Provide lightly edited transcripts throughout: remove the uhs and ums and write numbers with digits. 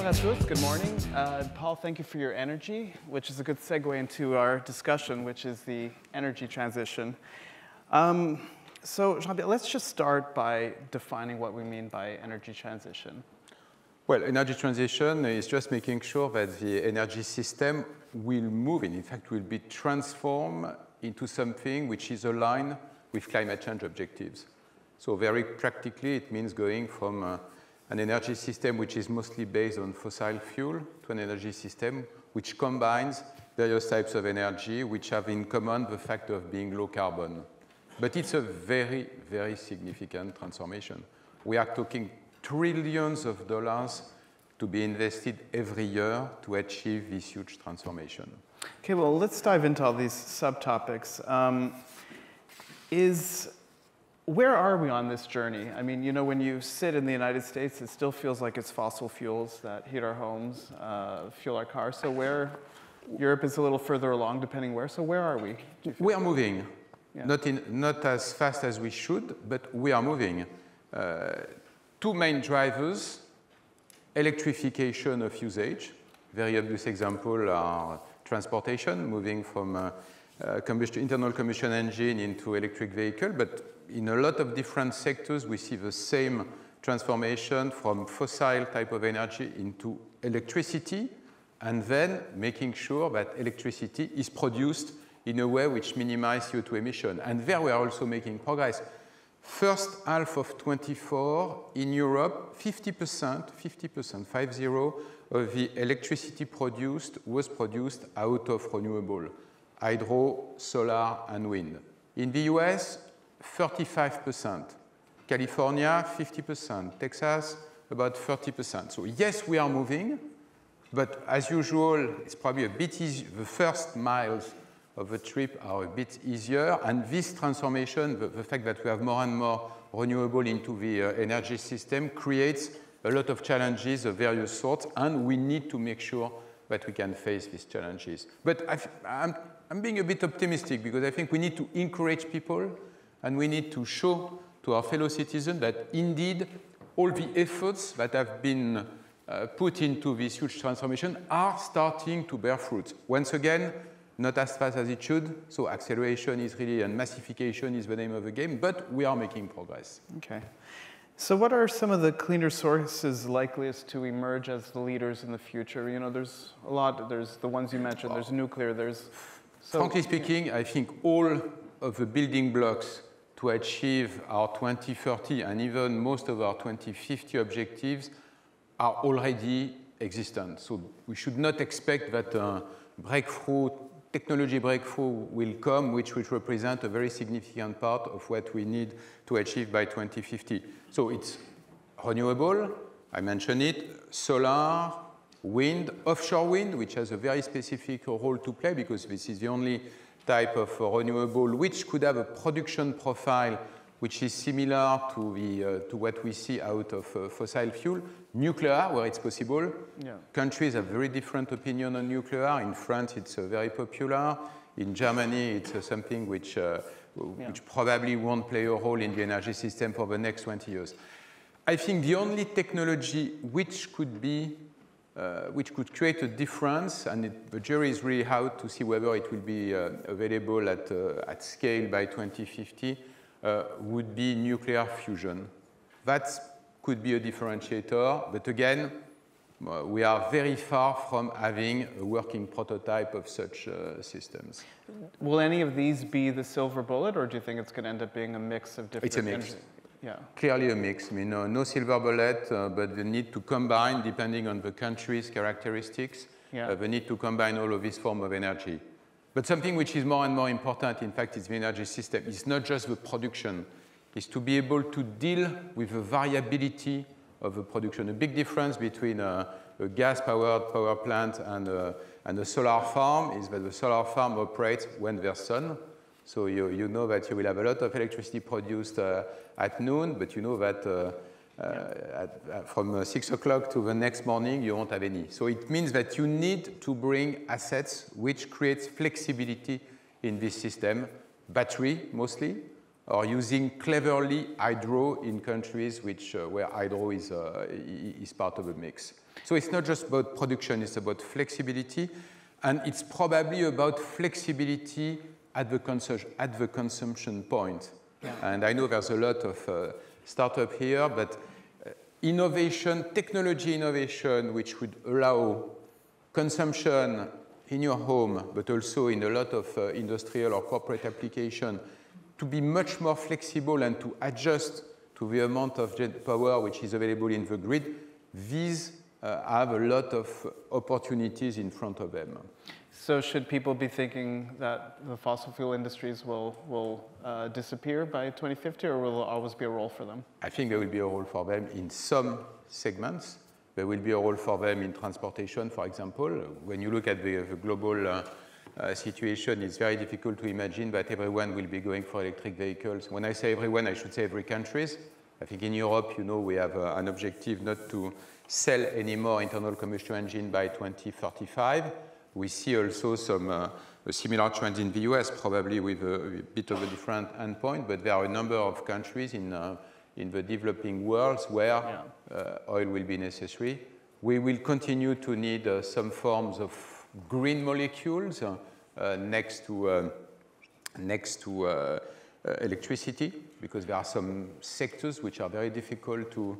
à tous. Good morning. Paul, thank you for your energy, which is a good segue into our discussion, which is the energy transition. So, Jean-Pierre, let's just start by defining what we mean by energy transition. Well, energy transition is just making sure that the energy system will move, in fact, will be transformed into something which is aligned with climate change objectives. So very practically, it means going from an energy system which is mostly based on fossil fuel to an energy system which combines various types of energy which have in common the fact of being low carbon. But it's a very, very significant transformation. We are talking trillions of dollars to be invested every year to achieve this huge transformation. Okay, well, let's dive into all these subtopics. Where are we on this journey? I mean, you know, when you sit in the United States, it still feels like it's fossil fuels that heat our homes, fuel our cars. So Europe is a little further along, depending where. So where are we? We are moving. Yeah. Not as fast as we should, but we are moving. Two main drivers: electrification of usage. Very obvious example are transportation, moving from internal combustion engine into electric vehicle. But in a lot of different sectors, we see the same transformation from fossil type of energy into electricity, and then making sure that electricity is produced in a way which minimizes CO2 emission. And there we are also making progress. First half of 24 in Europe, 50%, 50% of the electricity produced was produced out of renewable, hydro, solar, and wind. In the US, 35%. California, 50%. Texas, about 30%. So yes, we are moving, but as usual, it's probably a bit easier. The first miles of the trip are a bit easier, and this transformation, the fact that we have more and more renewable into the energy system, creates a lot of challenges of various sorts, and we need to make sure that we can face these challenges. But I'm being a bit optimistic because I think we need to encourage people and we need to show to our fellow citizens that indeed all the efforts that have been put into this huge transformation are starting to bear fruit. Once again, not as fast as it should, so acceleration is really, and massification is the name of the game, but we are making progress. Okay. So what are some of the cleaner sources likeliest to emerge as the leaders in the future? You know, there's a lot, there's the ones you mentioned, there's nuclear, there's... Frankly speaking, I think all of the building blocks to achieve our 2030 and even most of our 2050 objectives are already existent. So we should not expect that technology breakthrough will come, which will represent a very significant part of what we need to achieve by 2050. So it's renewable, I mentioned it, solar, wind, offshore wind, which has a very specific role to play because this is the only type of renewable which could have a production profile which is similar to what we see out of fossil fuel. Nuclear, where it's possible. Yeah. Countries have very different opinion on nuclear. In France, it's very popular. In Germany, it's something which probably won't play a role in the energy system for the next 20 years. I think the only technology which could create a difference, and the jury is really out to see whether it will be available at scale by 2050, would be nuclear fusion. That could be a differentiator, but again, we are very far from having a working prototype of such systems. Will any of these be the silver bullet, or do you think it's going to end up being a mix of different... It's a mix. Yeah. Clearly a mix. I mean, no silver bullet, but the need to combine, depending on the country's characteristics, the need to combine all of these forms of energy. But something which is more and more important, in fact, is the energy system. It's not just the production. It's to be able to deal with the variability of the production. A big difference between a gas-powered power plant and a solar farm is that the solar farm operates when there's sun. So you know that you will have a lot of electricity produced at noon, but you know that from 6 o'clock to the next morning, you won't have any. So it means that you need to bring assets which creates flexibility in this system, battery mostly, or using cleverly hydro in countries where hydro is part of a mix. So it's not just about production, it's about flexibility, and it's probably about flexibility at the consumption point. Yeah. And I know there's a lot of startup here, but innovation, technology innovation, which would allow consumption in your home, but also in a lot of industrial or corporate application, to be much more flexible and to adjust to the amount of power which is available in the grid, these have a lot of opportunities in front of them. So should people be thinking that the fossil fuel industries will disappear by 2050, or will there always be a role for them? I think there will be a role for them in some segments. There will be a role for them in transportation, for example. When you look at the global situation, it's very difficult to imagine that everyone will be going for electric vehicles. When I say everyone, I should say every country. I think in Europe, you know, we have an objective not to sell any more internal combustion engine by 2035. We see also some a similar trend in the US, probably with a bit of a different endpoint, but there are a number of countries in the developing worlds where oil will be necessary. We will continue to need some forms of green molecules next to electricity, because there are some sectors which are very difficult to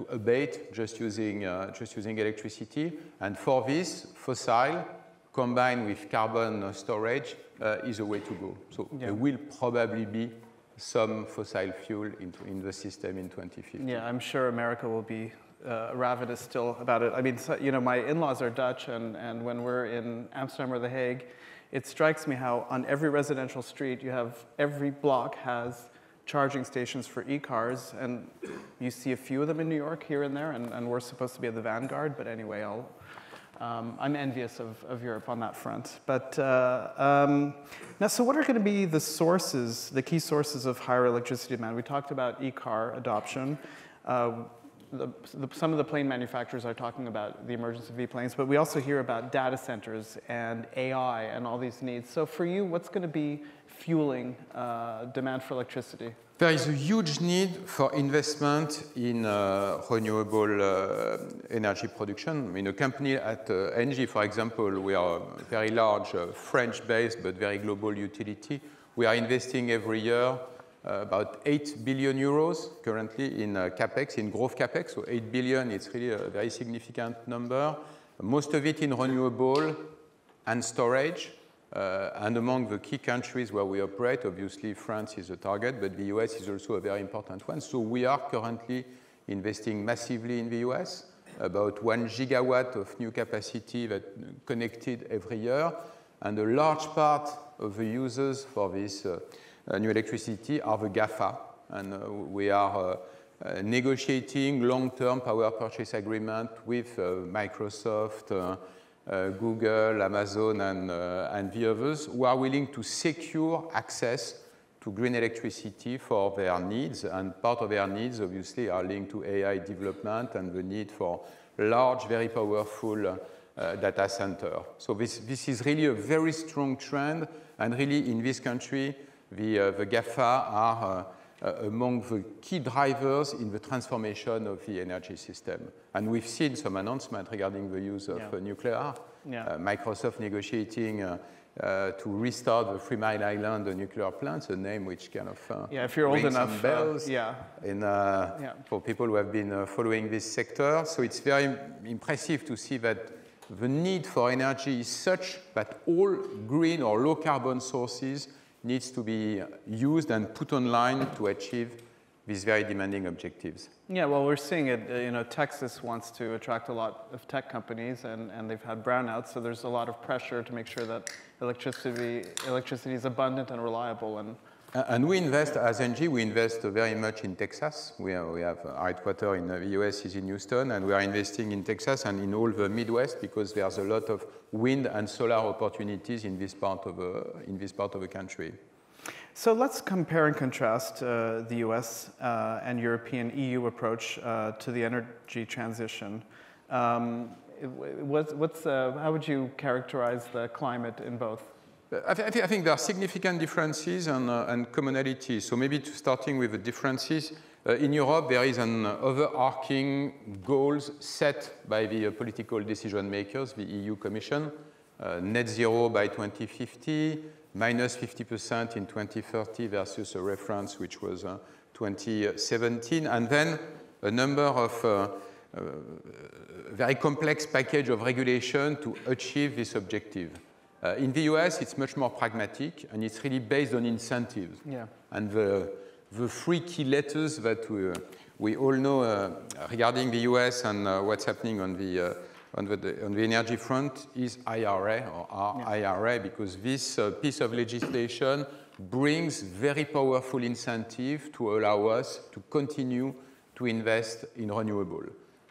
abate just using electricity. And for this, fossil combined with carbon storage is a way to go. So there will probably be some fossil fuel in the system in 2050. Yeah, I'm sure America will be ravenous still about it. I mean, so, you know, my in-laws are Dutch, and when we're in Amsterdam or The Hague, it strikes me how on every residential street every block has charging stations for e-cars, and you see a few of them in New York here and there, and we're supposed to be at the vanguard, but anyway, I'm envious of Europe on that front. But now, so what are going to be the sources, the key sources of higher electricity demand? We talked about e-car adoption. Some of the plane manufacturers are talking about the emergence of e-planes, but we also hear about data centers and AI and all these needs. So for you, what's going to be fueling demand for electricity? There is a huge need for investment in renewable energy production. I mean, a company at ENGIE, for example, we are a very large French-based but very global utility. We are investing every year about 8 billion euros currently in capex, in growth capex. So 8 billion, it's really a very significant number. Most of it in renewable and storage. And among the key countries where we operate, obviously France is a target, but the US is also a very important one. So we are currently investing massively in the US, about 1 gigawatt of new capacity that connected every year. And a large part of the users for this new electricity are the GAFA. And we are negotiating long-term power purchase agreement with Microsoft, Google, Amazon, and the others who are willing to secure access to green electricity for their needs. And part of their needs, obviously, are linked to AI development and the need for large, very powerful data center. So this is really a very strong trend. And really, in this country, the GAFA are among the key drivers in the transformation of the energy system. And we've seen some announcements regarding the use of nuclear. Microsoft negotiating to restart the 3 Mile Island nuclear plants, a name which kind of if you're old enough, some bells for people who have been following this sector. So it's very impressive to see that the need for energy is such that all green or low carbon sources needs to be used and put online to achieve these very demanding objectives. Yeah, well, we're seeing it. You know, Texas wants to attract a lot of tech companies, and they've had brownouts, so there's a lot of pressure to make sure that electricity is abundant and reliable. And we invest, as ENGIE, we invest very much in Texas. We have our headquarters in the US is in Houston, and we are investing in Texas and in all the Midwest because there's a lot of wind and solar opportunities in this part of the country. So let's compare and contrast the US and European EU approach to the energy transition. How would you characterize the climate in both? I think there are significant differences and commonalities. So maybe starting with the differences, in Europe there is an overarching goals set by the political decision makers, the EU Commission, net zero by 2050, minus 50% in 2030 versus a reference which was 2017, and then a number of very complex package of regulation to achieve this objective. In the US, it's much more pragmatic, and it's really based on incentives. Yeah. And the three key letters that we all know regarding the US and what's happening on the energy front is IRA, or IRA, because this piece of legislation brings very powerful incentive to allow us to continue to invest in renewable.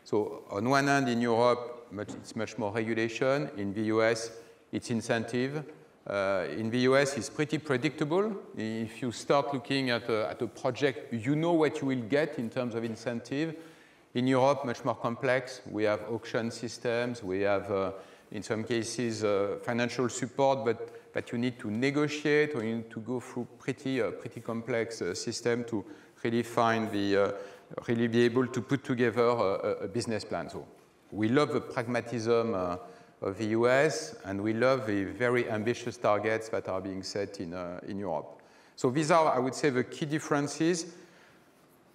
So on one hand, in Europe, it's much more regulation. In the US, it's incentive. In the US, it's pretty predictable. If you start looking at a project, you know what you will get in terms of incentive. In Europe, much more complex. We have auction systems. We have, in some cases, financial support, but you need to negotiate, or you need to go through pretty complex system to really find really be able to put together a business plan. So we love the pragmatism of the US, and we love the very ambitious targets that are being set in Europe. So these are, I would say, the key differences.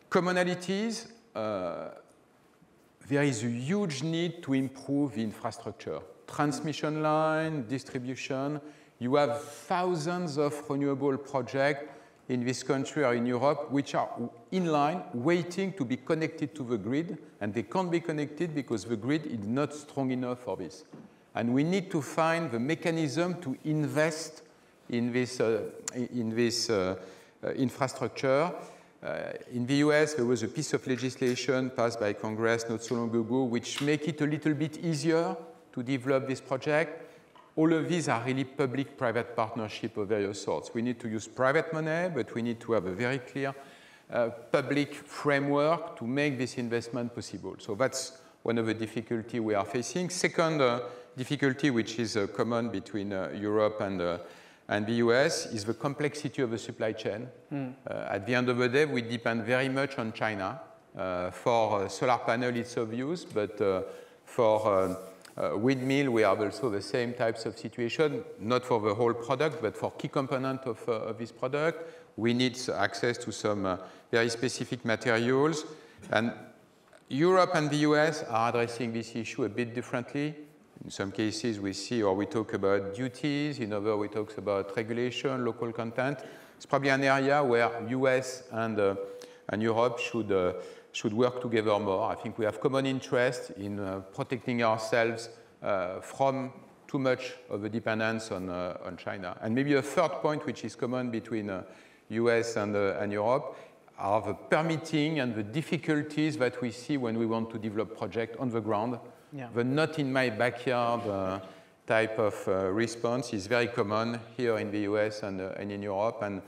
Commonalities, there is a huge need to improve the infrastructure. Transmission line, distribution. You have thousands of renewable projects in this country or in Europe which are in line, waiting to be connected to the grid, and they can't be connected because the grid is not strong enough for this. And we need to find the mechanism to invest in this infrastructure. In the US, there was a piece of legislation passed by Congress not so long ago which make it a little bit easier to develop this project. All of these are really public-private partnership of various sorts. We need to use private money, but we need to have a very clear public framework to make this investment possible. So that's one of the difficulties we are facing. Second difficulty, which is common between Europe and the US, is the complexity of the supply chain. At the end of the day, we depend very much on China. For solar panel, it's obvious, but for windmill, we have also the same types of situation, not for the whole product, but for key component of this product. We need access to some very specific materials. And Europe and the US are addressing this issue a bit differently. In some cases, we see or we talk about duties. In others, we talk about regulation, local content. It's probably an area where US and Europe should work together more. I think we have common interest in protecting ourselves from too much of a dependence on China. And maybe a third point, which is common between US and Europe, are the permitting and the difficulties that we see when we want to develop projects on the ground. Yeah. The not in my backyard type of response is very common here in the US and in Europe. And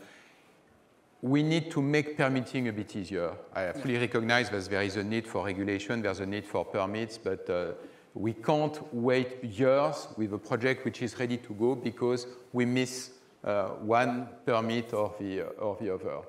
we need to make permitting a bit easier. I fully recognize that there is a need for regulation, there's a need for permits, but we can't wait years with a project which is ready to go because we miss one permit or the other.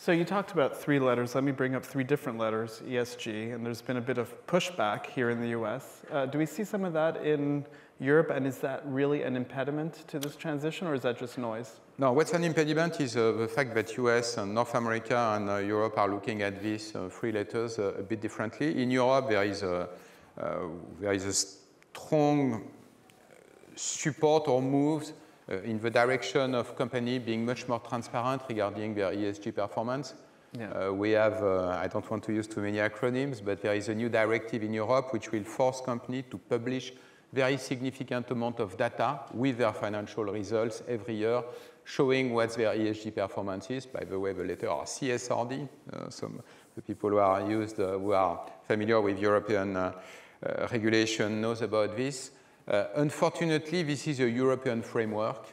So you talked about three letters. Let me bring up three different letters, ESG, and there's been a bit of pushback here in the US. Do we see some of that in Europe, and is that really an impediment to this transition, or is that just noise? No, what's an impediment is the fact that US and North America and Europe are looking at these three letters a bit differently. In Europe, there is a strong support or moves in the direction of companies being much more transparent regarding their ESG performance. Yeah. We have, I don't want to use too many acronyms, but there is a new directive in Europe which will force companies to publish very significant amount of data with their financial results every year, showing what their ESG performance is. By the way, the letter are CSRD. Some the people who are familiar with European regulation knows about this. Unfortunately, this is a European framework,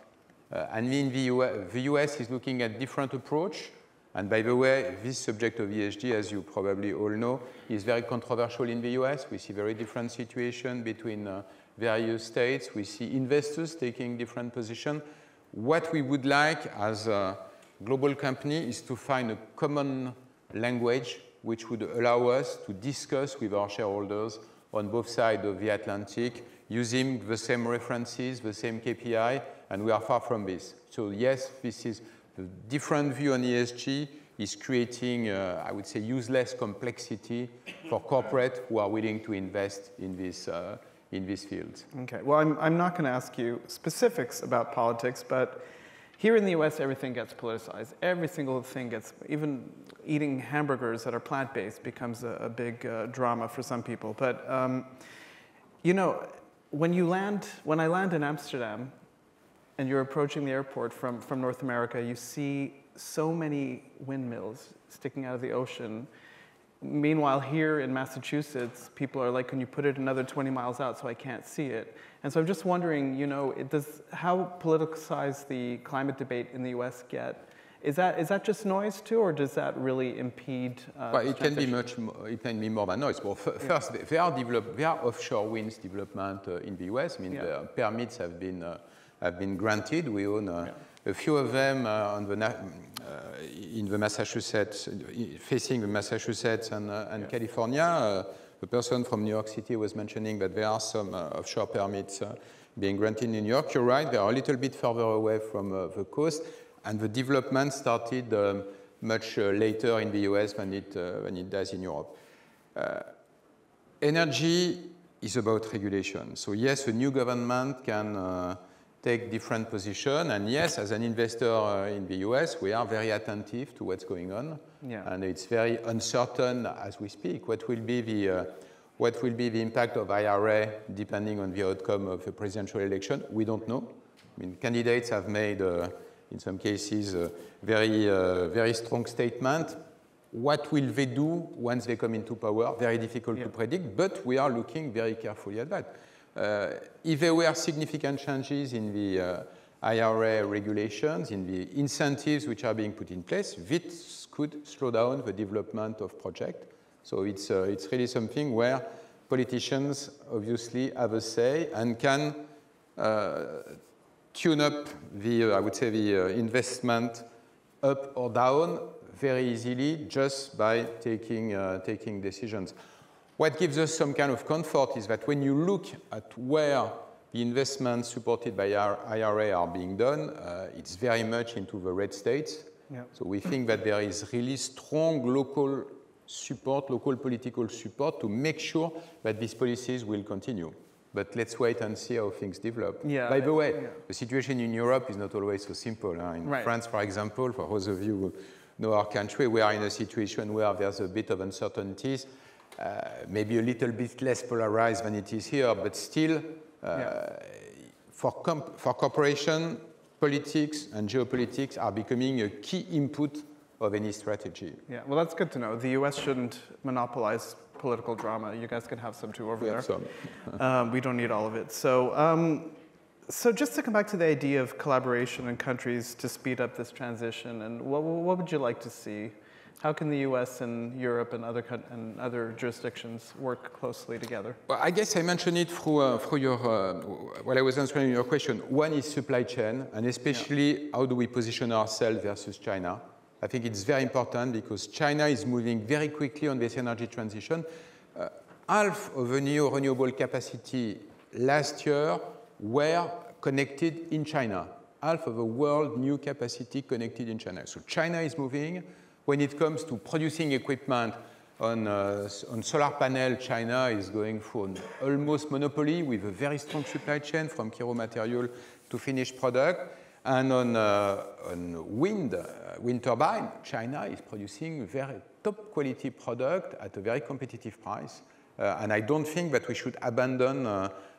and in the US is looking at different approach. And by the way, this subject of ESG, as you probably all know, is very controversial in the US. We see very different situation between various states. We see investors taking different positions. what we would like as a global company is to find a common language which would allow us to discuss with our shareholders on both sides of the Atlantic using the same references, the same KPI, and we are far from this. So yes, this is the different view on ESG is creating, I would say, useless complexity for corporate who are willing to invest in these fields. Okay, well, I'm not going to ask you specifics about politics, but here in the US, everything gets politicized. Every single thing gets, even eating hamburgers that are plant-based becomes a big drama for some people. But, you know, when I land in Amsterdam and you're approaching the airport from North America, you see so many windmills sticking out of the ocean. Meanwhile, here in Massachusetts, people are like, can you put it another 20 miles out so I can't see it? And so I'm just wondering, you know, how politicized the climate debate in the US get? Is that just noise too, or does that really impede? Well, it can be much more. It can be more than noise. Well, first, there are offshore winds development in the US. I mean, the permits have been granted. We own a few of them in the Massachusetts, facing the Massachusetts and California. The person from New York City was mentioning that there are some offshore permits being granted in New York. You're right, they are a little bit further away from the coast, and the development started much later in the US than it does in Europe. Energy is about regulation. So yes, a new government can take different position, and yes, as an investor in the US, we are very attentive to what's going on, and it's very uncertain as we speak. What will be the impact of IRA depending on the outcome of the presidential election? We don't know. I mean, candidates have made, in some cases, a very strong statement. What will they do once they come into power? Very difficult to predict, but we are looking very carefully at that. If there were significant changes in the IRA regulations, in the incentives which are being put in place, this could slow down the development of projects. So it's really something where politicians obviously have a say and can tune up I would say, the investment up or down very easily just by taking decisions. What gives us some kind of comfort is that when you look at where the investments supported by IRA are being done, it's very much into the red states. So we think that there is really strong local support, local political support to make sure that these policies will continue. But let's wait and see how things develop. By the way, the situation in Europe is not always so simple. In France, for example, for those of you who know our country, we are in a situation where there's a bit of uncertainties. Maybe a little bit less polarized than it is here, but still, for corporation, politics and geopolitics are becoming a key input of any strategy. Yeah, well, that's good to know. The US shouldn't monopolize political drama. You guys can have some too over there. Some. We don't need all of it. So just to come back to the idea of collaboration in countries to speed up this transition, and what would you like to see? How can the US and Europe and other jurisdictions work closely together? Well, I guess I mentioned it through your, while I was answering your question. One is supply chain, and especially how do we position ourselves versus China. I think it's very important because China is moving very quickly on this energy transition. Half of the new renewable capacity last year were connected in China. Half of the world new capacity connected in China. So China is moving. When it comes to producing equipment on solar panel, China is going for an almost monopoly with a very strong supply chain from raw material to finished product. And on wind turbine, China is producing a very top quality product at a very competitive price. And I don't think that we should abandon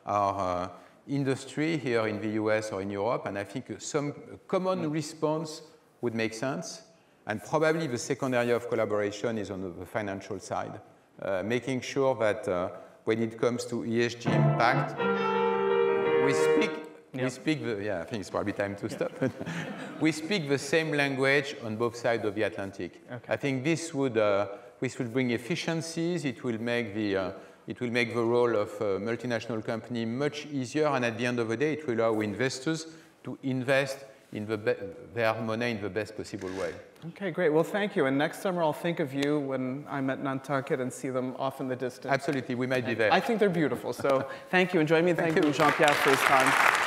our industry here in the US or in Europe. And I think some common response would make sense. And probably the second area of collaboration is on the financial side, making sure that when it comes to ESG impact, we speak I think it's probably time to stop. We speak the same language on both sides of the Atlantic. Okay. I think this will bring efficiencies. It will make the role of a multinational company much easier. And at the end of the day, it will allow investors to invest their money in the best possible way. Okay, great. Well, thank you. And next summer, I'll think of you when I'm at Nantucket and see them off in the distance. Absolutely, we might be there. I think they're beautiful. So thank you. And join me in thanking Jean-Pierre for his time.